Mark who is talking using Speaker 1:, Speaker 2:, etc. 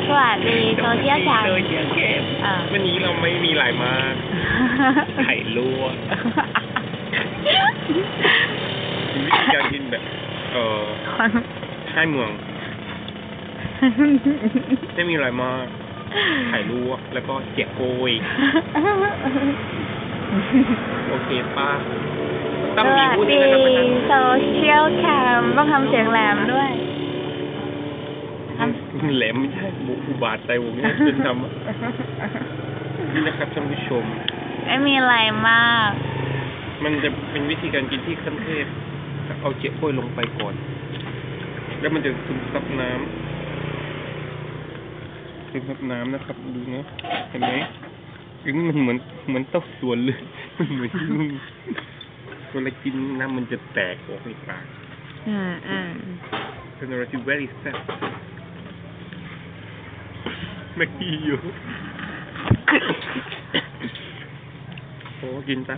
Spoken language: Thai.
Speaker 1: สวัสดีโซเชียลแคม
Speaker 2: โซเชียลแคมวันนี้เราไม่มีหลายมากไข่ลวกวิธีการกินแบบให้เมืองไม่มีอะไรมากไข่ลวกแล้วก็เจี๊ยบโกยโอเคป้าต้องมีพูดด้วยนะครับ
Speaker 1: โซเชียลแคมต้องทำเสียงแหลมด้วย
Speaker 2: แหลมไม่ใช่อุบาทใจผมเนี่ยเป็นทำนี่นะครับท่านผู้ชม
Speaker 1: ไม่มีอะไรมาก
Speaker 2: มันจะเป็นวิธีการกินที่ขั้นเทพเอาเจี๊ยบโกยลงไปก่อนแล้วมันจะซึมซับน้ำนะครับดูนะเห็นไหมมันเหมือนเต้าส่วนเลยมันเหมือนเวลากินน้ำมันจะแตกออกในปากเป็นอะไรที่ very sad ไม่อยู่โอ้กินซะ